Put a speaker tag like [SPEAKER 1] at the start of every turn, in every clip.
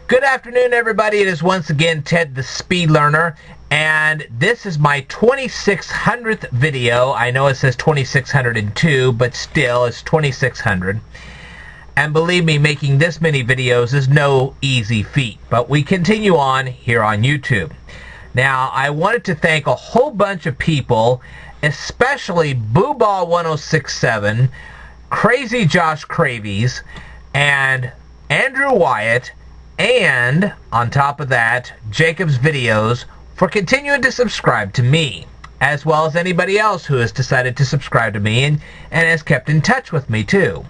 [SPEAKER 1] Good afternoon, everybody. It is once again Ted the Speed Learner, and this is my 2600th video. I know it says 2602, but still, it's 2600. And believe me, making this many videos is no easy feat, but we continue on here on YouTube. Now, I wanted to thank a whole bunch of people, especially Booball1067, Crazy Josh Cravies, and Andrew Wyatt, and on top of that, Jacob's Videos, for continuing to subscribe to me, as well as anybody else who has decided to subscribe to me and has kept in touch with me too,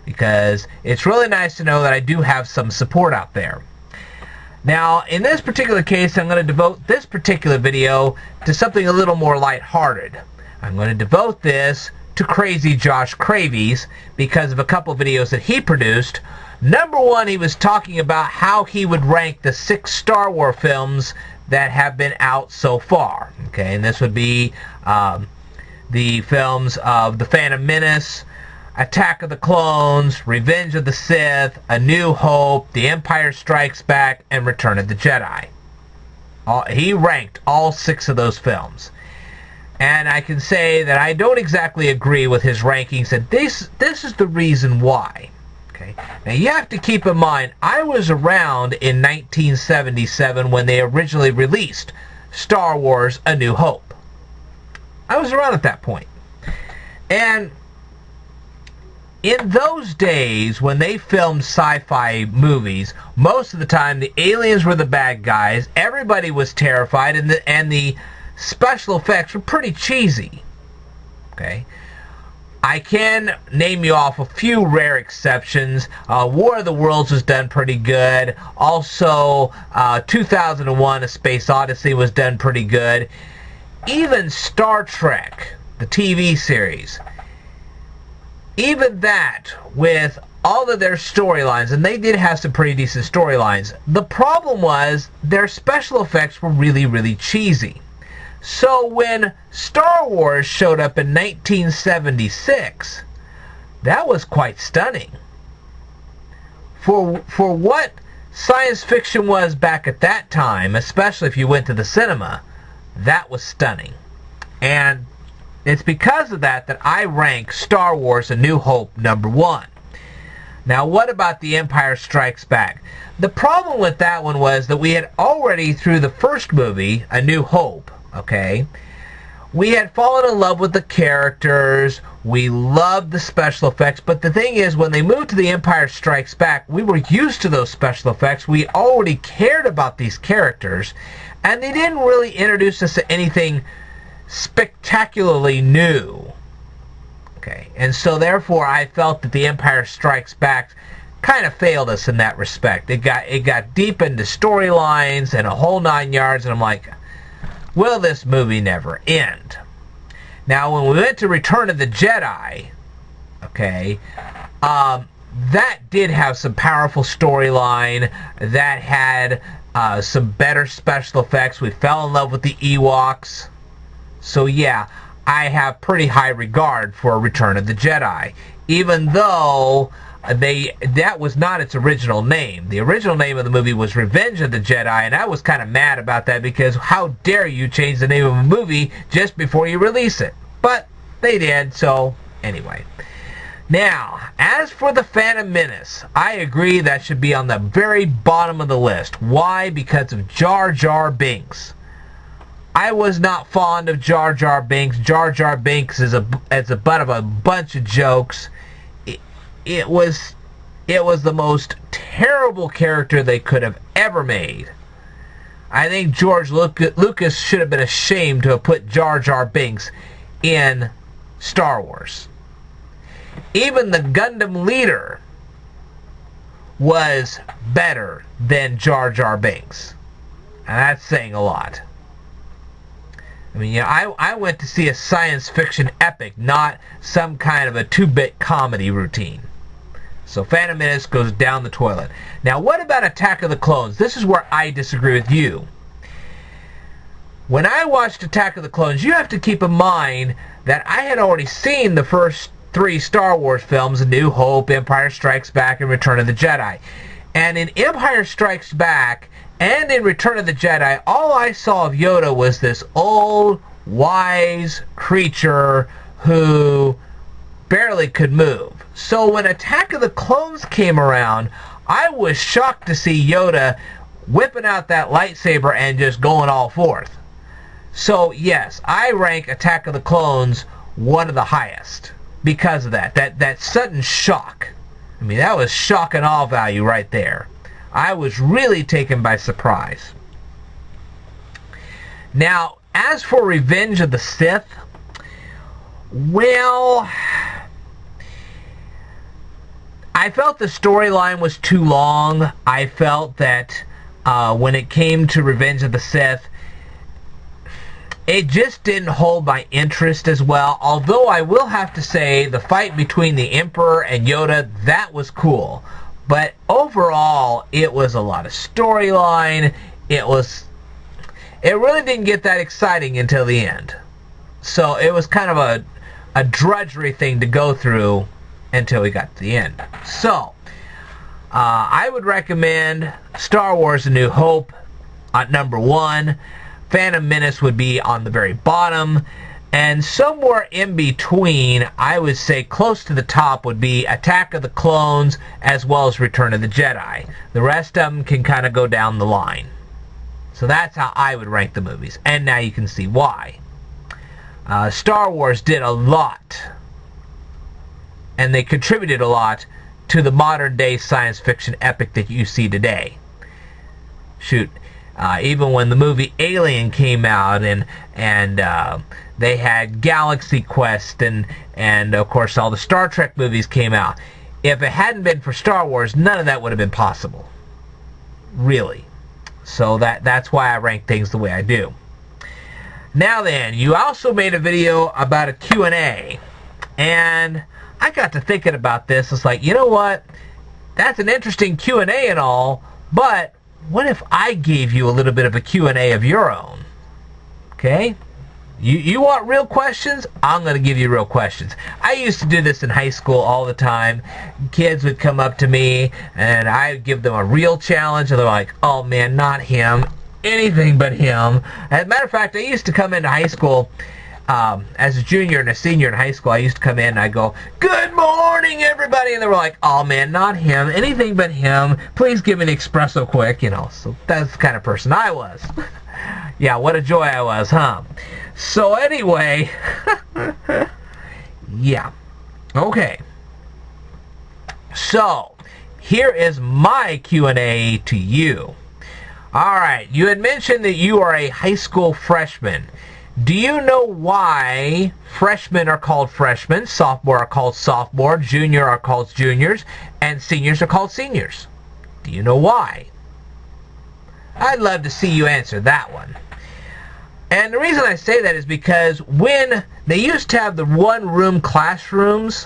[SPEAKER 1] because it's really nice to know that I do have some support out there. Now, in this particular case, I'm going to devote this particular video to something a little more lighthearted. I'm going to devote this to Crazy Josh Cravies because of a couple videos that he produced. Number one, he was talking about how he would rank the 6 Star Wars films that have been out so far. Okay, and this would be the films of The Phantom Menace, Attack of the Clones, Revenge of the Sith, A New Hope, The Empire Strikes Back, and Return of the Jedi. He ranked all 6 of those films. And I can say that I don't exactly agree with his rankings, and this is the reason why. Okay. Now you have to keep in mind, I was around in 1977 when they originally released Star Wars A New Hope. I was around at that point. And in those days, when they filmed sci-fi movies, most of the time the aliens were the bad guys, everybody was terrified, and the special effects were pretty cheesy. Okay, I can name you off a few rare exceptions. War of the Worlds was done pretty good. Also, 2001: A Space Odyssey was done pretty good. Even Star Trek, the TV series, even that, with all of their storylines, and they did have some pretty decent storylines, the problem was their special effects were really, really cheesy. So when Star Wars showed up in 1976, that was quite stunning. For what science fiction was back at that time, especially if you went to the cinema, that was stunning. And it's because of that that I rank Star Wars A New Hope number 1. Now, what about The Empire Strikes Back? The problem with that one was that we had already, through the first movie, A New Hope, okay, we had fallen in love with the characters, we loved the special effects, but the thing is, when they moved to The Empire Strikes Back, we were used to those special effects, we already cared about these characters, and they didn't really introduce us to anything spectacularly new. Okay, and so therefore I felt that The Empire Strikes Back kind of failed us in that respect. It got deep into storylines and a whole 9 yards, and I'm like, will this movie never end? Now, when we went to Return of the Jedi, okay, that did have some powerful storyline, that had some better special effects. We fell in love with the Ewoks. So yeah, I have pretty high regard for Return of the Jedi, even though that was not its original name. The original name of the movie was Revenge of the Jedi, and I was kind of mad about that, because how dare you change the name of a movie just before you release it? But they did, so anyway. Now, as for The Phantom Menace, I agree that should be on the very bottom of the list. Why? Because of Jar Jar Binks. I was not fond of Jar Jar Binks. Jar Jar Binks is a butt of a bunch of jokes. It was the most terrible character they could have ever made. I think George Lucas should have been ashamed to have put Jar Jar Binks in Star Wars. Even the Gundam leader was better than Jar Jar Binks. And that's saying a lot. I mean, you know, I went to see a science fiction epic, not some kind of a 2-bit comedy routine. So Phantom Menace goes down the toilet. Now, what about Attack of the Clones? This is where I disagree with you. When I watched Attack of the Clones, you have to keep in mind that I had already seen the first 3 Star Wars films, A New Hope, Empire Strikes Back, and Return of the Jedi. And in Empire Strikes Back and in Return of the Jedi, all I saw of Yoda was this old, wise creature who barely could move. So when Attack of the Clones came around, I was shocked to see Yoda whipping out that lightsaber and just going all forth. So yes, I rank Attack of the Clones one of the highest because of that sudden shock. I mean, that was shock and awe value right there. I was really taken by surprise. Now, as for Revenge of the Sith, well, I felt the storyline was too long. I felt that when it came to Revenge of the Sith, it just didn't hold my interest as well. Although I will have to say the fight between the Emperor and Yoda, that was cool. But overall, it was a lot of storyline. It really didn't get that exciting until the end. So it was kind of a drudgery thing to go through until we got to the end. So, I would recommend Star Wars A New Hope at number 1. Phantom Menace would be on the very bottom. And somewhere in between, I would say close to the top would be Attack of the Clones as well as Return of the Jedi. The rest of them can kind of go down the line. So that's how I would rank the movies. And now you can see why. Star Wars did a lot. And they contributed a lot to the modern day science fiction epic that you see today. Shoot. Even when the movie Alien came out and they had Galaxy Quest and of course all the Star Trek movies came out. If it hadn't been for Star Wars, none of that would have been possible. Really. So that's why I rank things the way I do. Now then, you also made a video about a Q&A. And I got to thinking about this. It's like, you know what? That's an interesting Q&A and all, but what if I gave you a little bit of a Q&A of your own? Okay? You want real questions? I'm going to give you real questions. I used to do this in high school all the time. Kids would come up to me, and I would give them a real challenge, and they're like, oh man, not him. Anything but him. As a matter of fact, I used to come into high school as a junior and a senior in high school. I used to come in and I'd go, good morning everybody, and they were like, oh man, not him, anything but him, please give me an espresso quick, you know. So that's the kind of person I was. Yeah, what a joy I was, huh? So anyway, yeah, okay, so here is my Q&A to you. Alright, you had mentioned that you are a high school freshman. Do you know why freshmen are called freshmen, sophomore are called sophomore, junior are called juniors, and seniors are called seniors? Do you know why? I'd love to see you answer that one. And the reason I say that is because when they used to have the one-room classrooms,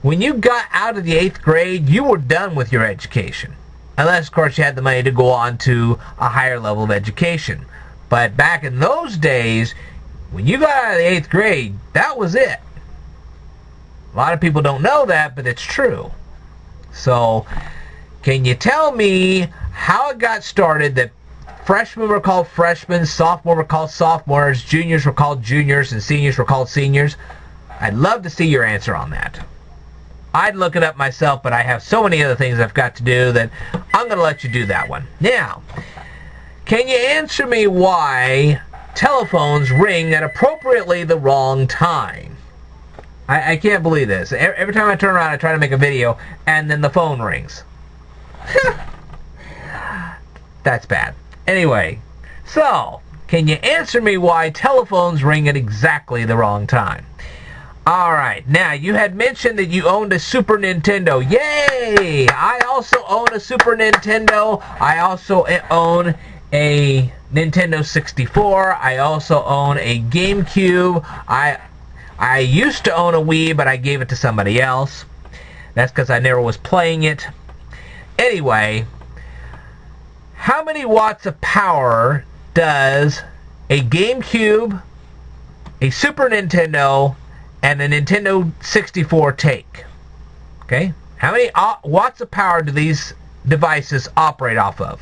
[SPEAKER 1] when you got out of the 8th grade, you were done with your education. Unless, of course, you had the money to go on to a higher level of education. But back in those days, when you got out of the 8th grade, that was it. A lot of people don't know that, but it's true. So, can you tell me how it got started that freshmen were called freshmen, sophomores were called sophomores, juniors were called juniors, and seniors were called seniors? I'd love to see your answer on that. I'd look it up myself, but I have so many other things I've got to do that I'm going to let you do that one. Now, can you answer me why telephones ring at appropriately the wrong time? I can't believe this. Every time I turn around, I try to make a video, and then the phone rings. That's bad. Anyway, so, can you answer me why telephones ring at exactly the wrong time? Alright, now you had mentioned that you owned a Super Nintendo. Yay! I also own a Super Nintendo. I also own a Nintendo 64. I also own a GameCube. I used to own a Wii, but I gave it to somebody else. That's because I never was playing it. Anyway, how many watts of power does a GameCube, a Super Nintendo, and a Nintendo 64 take? Okay? How many watts of power do these devices operate off of?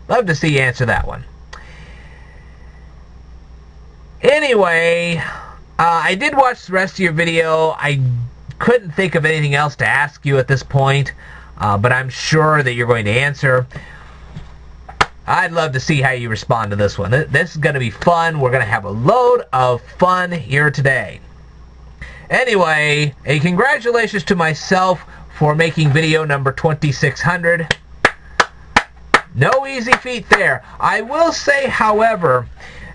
[SPEAKER 1] Love to see you answer that one. Anyway, I did watch the rest of your video. I couldn't think of anything else to ask you at this point, but I'm sure that you're going to answer. I'd love to see how you respond to this one. This is going to be fun. We're going to have a load of fun here today. Anyway, a congratulations to myself for making video number 2600. No easy feat there. I will say, however,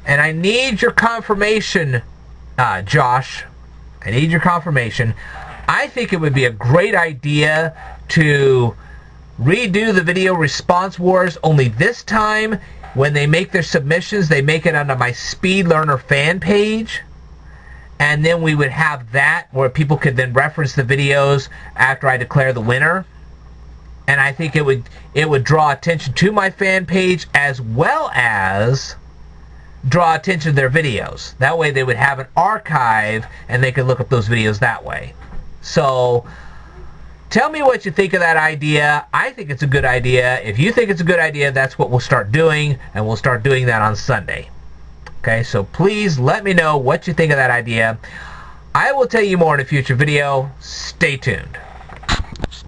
[SPEAKER 1] and I need your confirmation, Josh. I need your confirmation. I think it would be a great idea to redo the video response wars, only this time when they make their submissions, they make it onto my Speed Learner fan page. And then we would have that where people could then reference the videos after I declare the winner. And I think it would draw attention to my fan page as well as draw attention to their videos. That way they would have an archive and they could look up those videos that way. So tell me what you think of that idea. I think it's a good idea. If you think it's a good idea, that's what we'll start doing, and we'll start doing that on Sunday. Okay, so please let me know what you think of that idea. I will tell you more in a future video. Stay tuned.